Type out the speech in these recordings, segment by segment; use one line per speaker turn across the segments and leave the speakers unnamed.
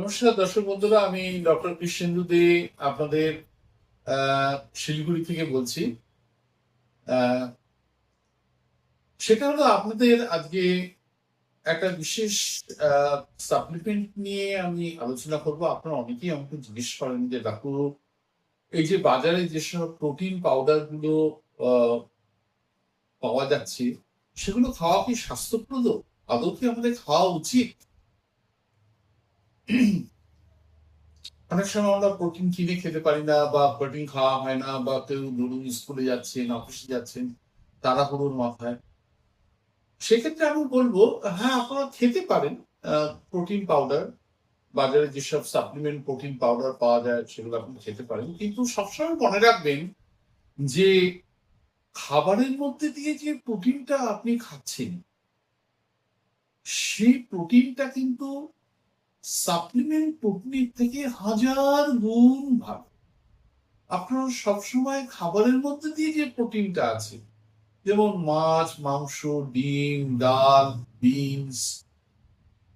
নমস্কার দর্শক বন্ধুরা, আমি ডক্টর কৃষ্ণেন্দু দে আপনাদের শিলিগুড়ি থেকে বলছি। সেটা হলো আপনাদের আজকে একটা বিশেষ সাপ্লিমেন্ট নিয়ে আমি আলোচনা করব। আপনারা অনেকেই আমাকে জিজ্ঞেস করেন যে ডাক্তার, এই যে বাজারে যেসব প্রোটিন পাউডার গুলো আহ, পাওয়া যাচ্ছে, সেগুলো খাওয়া কি স্বাস্থ্যপ্রদ? আদৌ কি আমাদের খাওয়া উচিত? অনেক সময় আমরা প্রোটিন কিনে খেতে পারি না, বা প্রোটিন খাওয়া হয় না, বা কেউ ধরুন স্কুলে যাচ্ছেন, অফিসে যাচ্ছেন, তাড়াহুড়োর মাথায়। সেক্ষেত্রে আমি বলবো, হ্যাঁ, আপনারা খেতে পারেন প্রোটিন পাউডার। বাজারে যেসব সাপ্লিমেন্ট প্রোটিন পাউডার পাওয়া যায় সেগুলো আপনি খেতে পারেন, কিন্তু সবসময় মনে রাখবেন যে খাবারের মধ্যে দিয়ে যে প্রোটিনটা আপনি খাচ্ছেন, সেই প্রোটিনটা কিন্তু সাপ্লিমেন্ট প্রোটিনের থেকে হাজার গুণ ভালো। আপনার সবসময় খাবারের মধ্যে দিয়ে যে প্রোটিনটা আছে, যেমন মাছ, মাংস, ডিম, ডাল, বিনস,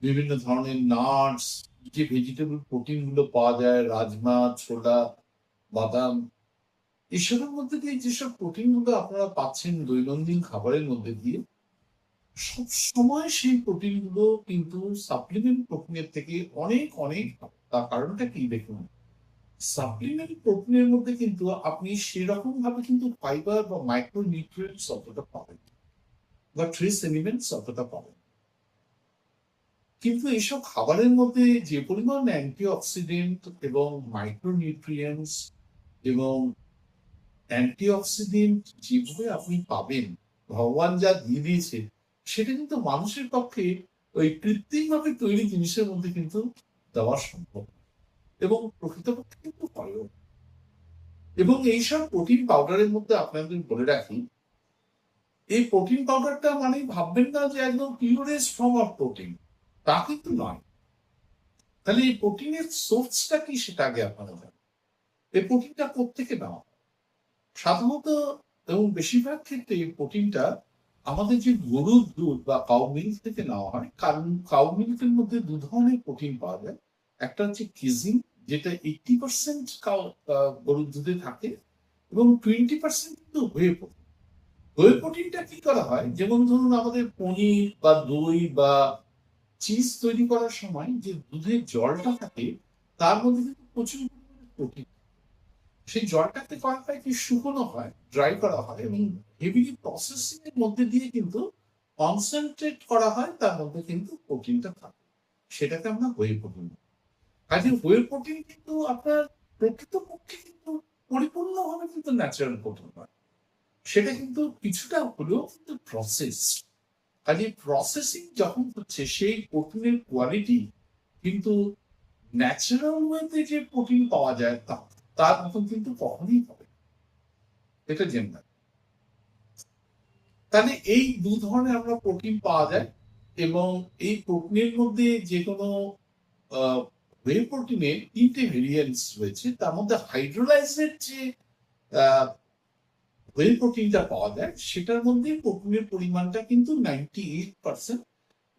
বিভিন্ন ধরনের নাটস, যে ভেজিটেবল প্রোটিন গুলো পাওয়া যায়, রাজমা, ছোলা, বাদাম, এসবের মধ্যে দিয়ে যেসব প্রোটিন গুলো আপনারা পাচ্ছেন দৈনন্দিন খাবারের মধ্যে দিয়ে, সব সময় সেই প্রোটিন গুলো কিন্তু সাপ্লিমেন্ট প্রোটিনের থেকে অনেক অনেক ভালো। তার কারণটা কি দেখুন, সাপ্লিমেন্ট প্রোটিনের মধ্যে কিন্তু আপনি সেরকম ভাবে কিন্তু ফাইবার বা মাইক্রো নিউট্রিয়েন্টস অতটা পাবেন, বা ট্রেস এলিমেন্টস অতটা পাবেন। কিন্তু এইসব খাবারের মধ্যে যে পরিমাণ অ্যান্টিঅক্সিডেন্ট এবং মাইক্রো নিউট্রিয়েন্টস এবং অ্যান্টিঅক্সিডেন্ট যেভাবে আপনি পাবেন, ভগবান যা দিয়ে দিয়েছে, সেটা কিন্তু মানুষের পক্ষে ওই কৃত্রিমভাবে তৈরি জিনিসের মধ্যে কিন্তু দেওয়া সম্ভব, এবং প্রকৃতপক্ষে কিন্তু হয়ও। এবং এইসব প্রোটিন পাউডারের মধ্যে আপনাদের বলে রাখি, এই প্রোটিন পাউডারটা মানে ভাববেন না যে একদম পিওরেস্ট ফর্ম অফ প্রোটিন, তা কিন্তু নয়। তাহলে এই প্রোটিনের সোর্সটা কি সেটা আগে আপনারা জানেন। এই প্রোটিনটা কোত্থেকে নেওয়া হয়? সাধারণত এবং বেশিরভাগ ক্ষেত্রে এই প্রোটিনটা আমাদের যে গরুর দুধ বা কাউ মিল্ক থেকে নেওয়া হয়। কারণ কাউ মিল্কের মধ্যে দু ধরনের প্রোটিন পাওয়া যায়। একটা হচ্ছে কিজিন, যেটা 80% গরুর দুধে থাকে, এবং 20% কিন্তু হোয়ে প্রোটিন। হোয়ে প্রোটিনটা কি করা হয়, যেমন ধরুন আমাদের পনির বা দই বা চিজ তৈরি করার সময় যে দুধের জলটা থাকে, তার মধ্যে কিন্তু প্রচুর পরিমাণে প্রোটিন। সেই জলটাকে করা হয় কি, শুকনো হয়, ড্রাই করা হয়, এবং হেভিলি প্রসেসিং এর মধ্যে দিয়ে কিন্তু কনসেন্ট্রেট করা হয়, তার মধ্যে কিন্তু প্রোটিনটা থাকে। সেটাকে আমরা হোয়ে প্রোটিন। কাজে হোয়ে প্রোটিন কিন্তু আপনার প্রকৃতপক্ষে কিন্তু পরিপূর্ণভাবে কিন্তু ন্যাচারাল প্রোটিন নয়। সেটা কিন্তু কিছুটা হলেও কিন্তু প্রসেস। কাজে প্রসেসিং যখন হচ্ছে, সেই প্রোটিনের কোয়ালিটি কিন্তু ন্যাচারাল ওয়েতে যে প্রোটিন পাওয়া যায় তার মতন কিন্তু কখনোই হবে না। এটা জেনে। তাহলে এই দু ধরনের আমরা প্রোটিন পাওয়া যায়, এবং এই প্রোটিনের মধ্যে যে কোনো ওয়ে প্রোটিনের তিনটে ভেরিয়েন্টস রয়েছে। তার মধ্যে হাইড্রোলাইজের যে ওয়ে প্রোটিনটা পাওয়া যায়, সেটার মধ্যে প্রোটিনের পরিমাণটা কিন্তু 98%।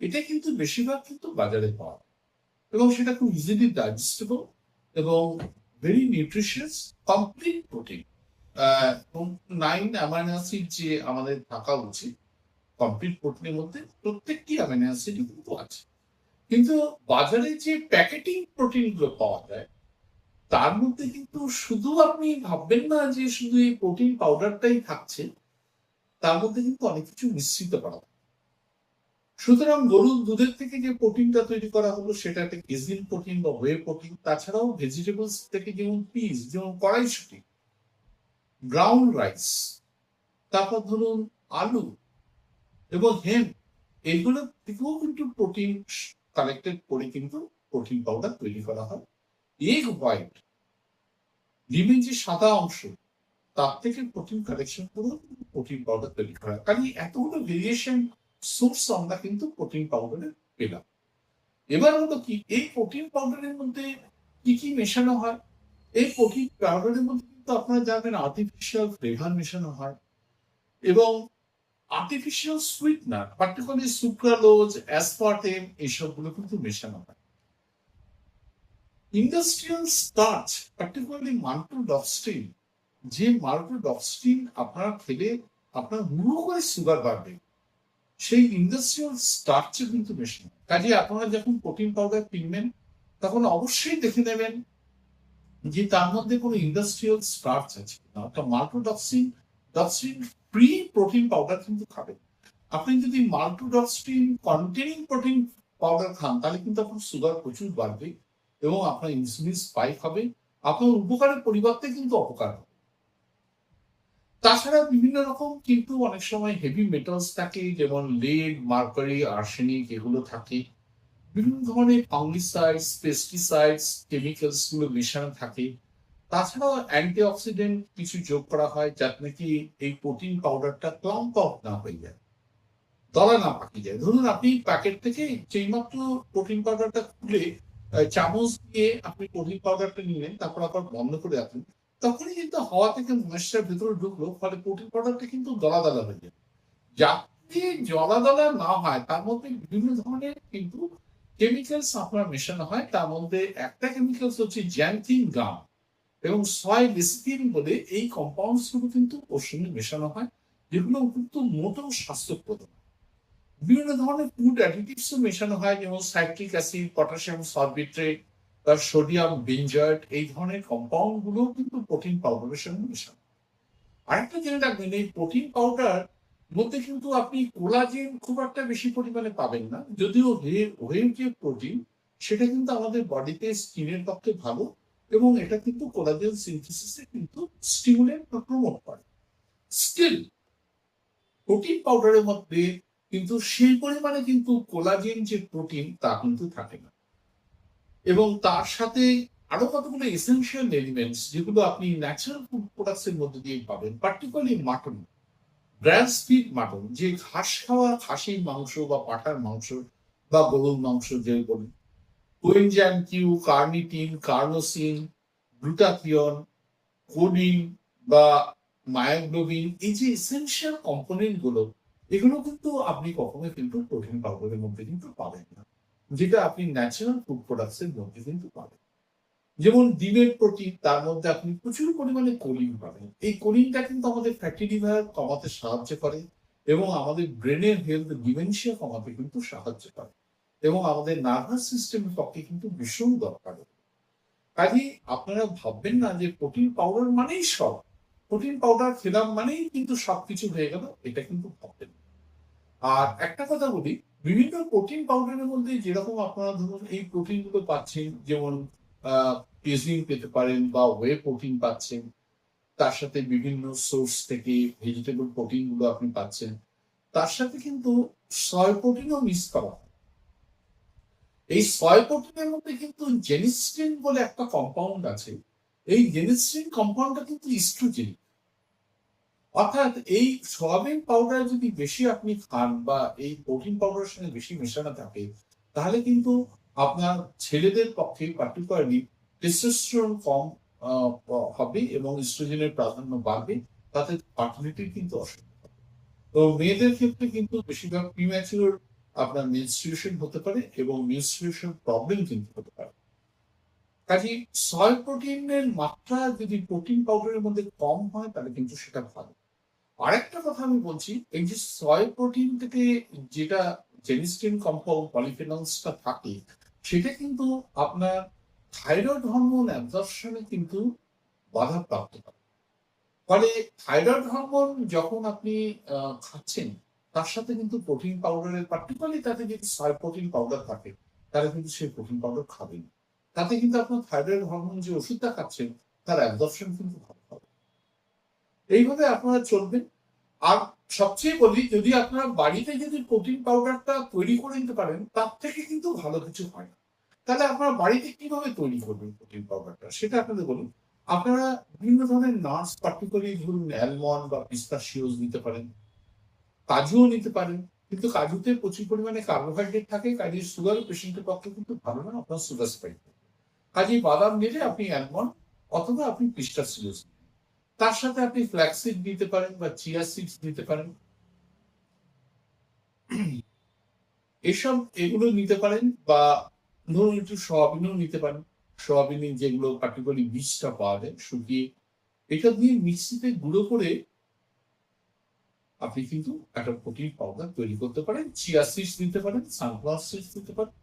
এটা কিন্তু বেশিরভাগ কিন্তু বাজারে পাওয়া যায়, এবং সেটা খুব ইজিলি ডাইজেস্টেবল এবং ভেরি নিউট্রিশিয়াস, কমপ্লিট প্রোটিন। এবং 9 অ্যামাইনো অ্যাসিড যে আমাদের থাকা উচিত কমপ্লিট প্রোটিনের মধ্যে, প্রত্যেকটি অ্যামাইনো অ্যাসিডই কিন্তু আছে। কিন্তু বাজারে যে প্যাকেটিং প্রোটিন গুলো পাওয়া যায়, তার মধ্যে কিন্তু শুধু আপনি ভাববেন না যে শুধু এই প্রোটিন পাউডারটাই থাকছে, তার মধ্যে কিন্তু অনেক কিছু মিশ্রিত করা হয়। সুতরাং গরুর দুধের থেকে যে প্রোটিনটা তৈরি করা হলো, সেটা একটা কেজিন প্রোটিন বা ওয়ে প্রোটিন। তাছাড়াও ভেজিটেবলস থেকে যেমন পিস, যেমন কড়াইশুটি, ব্রাউন রাইস, তারপর ধরুন আলু এবং হেম, এইগুলো থেকেও কিন্তু প্রোটিন কালেক্টেড করে কিন্তু প্রোটিন পাউডার তৈরি করা হয়। এগ হোয়াইট, ডিমের যে সাদা অংশ, তার থেকে প্রোটিন কালেকশন করে প্রোটিন পাউডার তৈরি করা হয়। কাজে এতগুলো ভেরিয়েশন সোর্স আমরা কিন্তু প্রোটিন পাউডারে পেলাম। এবার হলো কি, এই প্রোটিন পাউডারের মধ্যে কি কি মেশানো হয়? এই প্রোটিন পাউডারের মধ্যে কিন্তু আপনারা জানেন আর্টিফিশিয়াল ফ্লেভার মেশানো হয়, এবং artificial sweetener, particularly sucralose, aspartame, এইসবগুলো কিন্তু মেশানো হয়। ইন্ডাস্ট্রিয়াল স্টার্চ, পার্টিকুলারলি মাল্টোডক্সট্রিন, যে মাল্টোডক্সট্রিন আপনারা খেলে আপনার হুড়ো করে সুগার বাড়বে, সেই ইন্ডাস্ট্রিয়াল স্টার্চে কিন্তু বেশি। কাজে আপনারা যখন প্রোটিন পাউডার কিনবেন তখন অবশ্যই দেখে নেবেন যে তার মধ্যে কোনো ইন্ডাস্ট্রিয়াল স্টার্চ আছে না। অর্থাৎ মাল্টোডক্সিন ডক্সিন ফ্রি প্রোটিন পাউডার কিন্তু খাবেন। আপনি যদি মাল্টোডক্সিন কন্টেনিং প্রোটিন পাউডার খান তাহলে কিন্তু আপনার সুগার প্রচুর বাড়বে এবং আপনার ইনসুলিন স্পাইক হবে, আপনার উপকারের পরিবর্তে কিন্তু অপকার হবে। তাছাড়া বিভিন্ন রকম কিন্তু অনেক সময় হেভি মেটালস থাকে, যেমন লেড, মার্কারি, আর্সেনিক, এগুলো থাকে। বিভিন্ন ধরনের ফাঙ্গিসাইডস, পেস্টিসাইডস, কেমিক্যালস গুলো মেশানো থাকে। তাছাড়াও অ্যান্টিঅক্সিডেন্ট কিছু যোগ করা হয় যাতে নাকি এই প্রোটিন পাউডারটা ক্লাম্প আউট না হয়ে যায়, দলা না পাকিয়ে যায়। ধরুন আপনি প্যাকেট থেকে যেইমাত্র প্রোটিন পাউডারটা খুলে চামচ দিয়ে আপনি প্রোটিন পাউডারটা নিলেন, তারপর আবার বন্ধ করে রাখলেন, তখনই কিন্তু হাওয়া থেকে ময়েশ্চার ভেতরে ঢুকলো, ফলে প্রোটিন পাউডারটা কিন্তু দলা দলা হয়ে যায়। যাতে জলা দলা না হয় তার মধ্যে বিভিন্ন ধরনের কিন্তু কেমিক্যালস আপনার মেশানো হয়। তার মধ্যে একটা কেমিক্যালস হচ্ছে জ্যান্থিন গাম এবং সয় লিসিথিন বলে এই কম্পাউন্ডস গুলো কিন্তু ওর সঙ্গে মেশানো হয়, যেগুলো কিন্তু মোটেও স্বাস্থ্যপ্রদ নয়। বিভিন্ন ধরনের ফুড অ্যাডিটিভস মেশানো হয়, যেমন সাইট্রিক অ্যাসিড, পটাশিয়াম সলবিট্রেট, তার সোডিয়াম বেঞ্জয়েট, এই ধরনের কম্পাউন্ড গুলো কিন্তু প্রোটিন পাউডারের সঙ্গে মেশানো। আরেকটা জেনে রাখবেন, এই প্রোটিন পাউডার মধ্যে কিন্তু আপনি কোলাজেন খুব একটা বেশি পরিমাণে পাবেন না, যদিও হোয়ের যে প্রোটিন সেটা কিন্তু আমাদের বডিতে স্কিনের পক্ষে ভালো এবং এটা কিন্তু কোলাজেন সিনথেসিসে কিন্তু স্টিমুলেট বা প্রমোট করে। স্টিল প্রোটিন পাউডারের মধ্যে কিন্তু সেই পরিমাণে কিন্তু কোলাজেন যে প্রোটিন তা কিন্তু থাকে না। এবং তার সাথে আরো কতগুলো এসেনশিয়াল এলিমেন্টস যেগুলো আপনি ন্যাচারাল ফুড প্রোডাক্টস এর মধ্যে দিয়ে পাবেন, পার্টিকুলারলি মাটন, গ্রাস ফিড মাটন, যে ঘাস খাওয়া খাসির মাংস বা পাঁঠার মাংস বা গরুর মাংস যে বলি, coenzyme Q, carnitine, carnosine, glutathione, codeine বা মায়োগ্লোবিন, এই যে এসেনশিয়াল কম্পোনেন্ট গুলো, এগুলো কিন্তু আপনি কখনোই কিন্তু প্রোটিন পাউডারের মধ্যে কিন্তু পাবেন না, যেটা আপনি ন্যাচারাল ফুড প্রোডাক্টস এর মধ্যে কিন্তু পাবেন। যেমন ডিমের প্রোটিন, তার মধ্যে আপনি প্রচুর পরিমাণে কোলিন পাবেন। এই কোলিনটা কিন্তু আমাদের ফ্যাটি লিভার কমাতে সাহায্য করে এবং আমাদের ব্রেনের হেলথ, ডিমেনশিয়া কমাতে কিন্তু সাহায্য করে এবং আমাদের নার্ভাস সিস্টেমের পক্ষে কিন্তু ভীষণ দরকার। কাজেই আপনারা ভাববেন না যে প্রোটিন পাউডার মানেই সব, প্রোটিন পাউডার খেলাম মানেই কিন্তু সবকিছু হয়ে গেল, এটা কিন্তু ভাববেন না। আর একটা কথা বলি, বিভিন্ন প্রোটিন পাউডারের মধ্যে যেরকম আপনারা ধরুন এই প্রোটিন গুলো পাচ্ছেন, যেমন কেজিন পেতে পারেন বা ওয়ে প্রোটিন পাচ্ছেন, তার সাথে বিভিন্ন সোর্স থেকে ভেজিটেবল প্রোটিন গুলো আপনি পাচ্ছেন, তার সাথে কিন্তু সয় প্রোটিনও মিস করা হয়। এই সয় প্রোটিনের মধ্যে কিন্তু জেনিস্ট্রিন বলে একটা কম্পাউন্ড আছে। এই জেনিস্ট্রিন কম্পাউন্ডটা কিন্তু ইস্ট্রোজেন। অর্থাৎ এই সয়াবিন পাউডার যদি বেশি আপনি খান বা এই প্রোটিন পাউডারের সঙ্গে বেশি মেশানো থাকে, তাহলে কিন্তু আপনার ছেলেদের পক্ষে পার্টিকুলারলি টেস্টোস্টেরন কম হবে এবং ইস্ট্রোজেনের প্রাধান্য বাড়বে, তাতে ফার্টিলিটির কিন্তু অসুবিধা হবে। তো মেয়েদের ক্ষেত্রে কিন্তু বেশিরভাগ প্রিম্যাচিওর আপনার মেনস্ট্রুয়েশন হতে পারে এবং মেনস্ট্রুয়েশন প্রবলেম কিন্তু হতে পারে। কাজেই সয় প্রোটিনের মাত্রা যদি প্রোটিন পাউডারের মধ্যে কম হয় তাহলে কিন্তু সেটা ভালো। আরেকটা কথা আমি বলছি, এই যে সয় প্রোটিন থেকে যেটা জেনিস্টিন কম্পাউন্ড পলিফেনলসটা থাকে, সেটা কিন্তু আপনার থাইরয়েড হরমোন অ্যাবজর্পশনে কিন্তু বাধাপ্রাপ্ত করে। ফলে থাইরয়েড হরমোন যখন আপনি খাচ্ছেন, তার সাথে কিন্তু প্রোটিন পাউডারের, পার্টিকুলারলি তাতে যদি সয় প্রোটিন পাউডার থাকে, তাহলে কিন্তু সেই প্রোটিন পাউডার খাবেন। তাতে কিন্তু আপনার থাইরয়েড হরমোন যে ওষুধটা খাচ্ছেন তার অ্যাবজর্পশন কিন্তু ভালো হবে। এইভাবে আপনারা চলবেন। আর সবচেয়ে বলি, যদি আপনারা বাড়িতে যদি প্রোটিন পাউডারটা তৈরি করে নিতে পারেন, তার থেকে কিন্তু ভালো কিছু হয় না। তাহলে আপনারা বাড়িতে কিভাবে তৈরি করবেন প্রোটিন পাউডারটা, সেটা আপনাদের বলুন। আপনারা বিভিন্ন ধরনের নাটস, পার্টিকুলারলি ধরুন অ্যালমন্ড বা পিস্তাশিওস নিতে পারেন, কাজুও নিতে পারেন। কিন্তু কাজুতে প্রচুর পরিমাণে কার্বোহাইড্রেট থাকে, কাজে সুগার পেশেন্টের পক্ষে কিন্তু ভালো না, আপনার সুগার স্পাইক। কাজেই বাদাম নিলে আপনি অ্যালমন্ড অথবা আপনি পিস্তাশিওস, তার সাথে আপনি ফ্ল্যাক্সিড দিতে পারেন বা চিয়া সিডস দিতে পারেন, এসব এগুলো নিতে পারেন। বা ধরুন একটু সয়াবিনও নিতে পারেন। সোয়াবিনের যেগুলো পার্টিকুলারলি বীজটা পাওয়া যায় শুকিয়ে, এটা দিয়ে মিক্সিতে গুঁড়ো করে আপনি কিন্তু একটা প্রোটিন পাউডার তৈরি করতে পারেন। চিয়া সিডস দিতে পারেন, সানফ্লাওয়ার সিডস দিতে পারেন।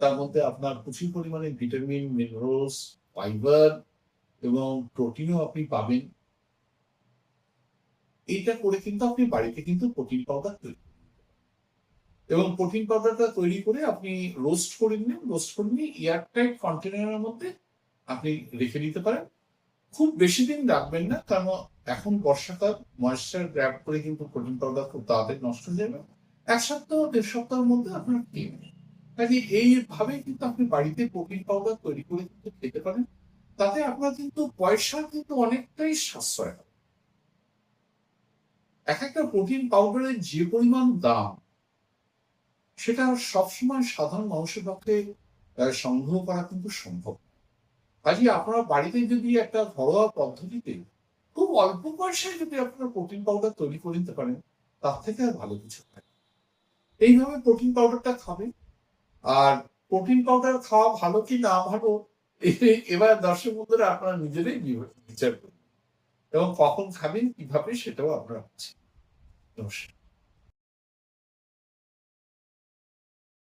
তার মধ্যে আপনার প্রচুর পরিমাণে ভিটামিন, মিনারেলস, ফাইবার এবং প্রোটিনও আপনি পাবেন। এইটা করে কিন্তু আপনি বাড়িতে কিন্তু প্রোটিন পাউডার তৈরি, এবং প্রোটিন পাউডারটা তৈরি করে আপনি রোস্ট করে নিন। রোস্ট করে নিয়ে এয়ারটাইট কন্টেনারের মধ্যে আপনি রেখে দিতে পারেন। খুব বেশি দিন রাখবেন না, কারণ এখন বর্ষাকাল, ময়েশ্চার গ্র্যাব করে কিন্তু প্রোটিন পাউডার খুব তাড়াতাড়ি নষ্ট হয়ে যাবে। ১ সপ্তাহ ১.৫ সপ্তাহের মধ্যে আপনার খেয়ে নেবেন। কাজে এইভাবে কিন্তু আপনি বাড়িতে প্রোটিন পাউডার তৈরি করে কিন্তু খেতে পারেন। তাতে আপনার কিন্তু পয়সা কিন্তু অনেকটাই সাশ্রয় হবে। একেকটা প্রোটিন পাউডারের যে পরিমাণ দাম, সেটা সবসময় সাধারণ মানুষের পক্ষে সংগ্রহ করা কিন্তু সম্ভব। কাজেই আপনারা বাড়িতে যদি একটা ঘরোয়া পদ্ধতিতে খুব অল্প পয়সায় যদি আপনারা প্রোটিন পাউডার তৈরি করে নিতে পারেন, তার থেকে আর ভালো কিছু হয় না। এইভাবে প্রোটিন পাউডারটা খাবেন। আর প্রোটিন পাউডার খাওয়া ভালো কি না ভালো, এবার দর্শক বন্ধুরা আপনারা নিজেরাই বিচার করুন, এবং কখন খাবেন কিভাবে সেটাও আপনারা আছে। নমস্কার।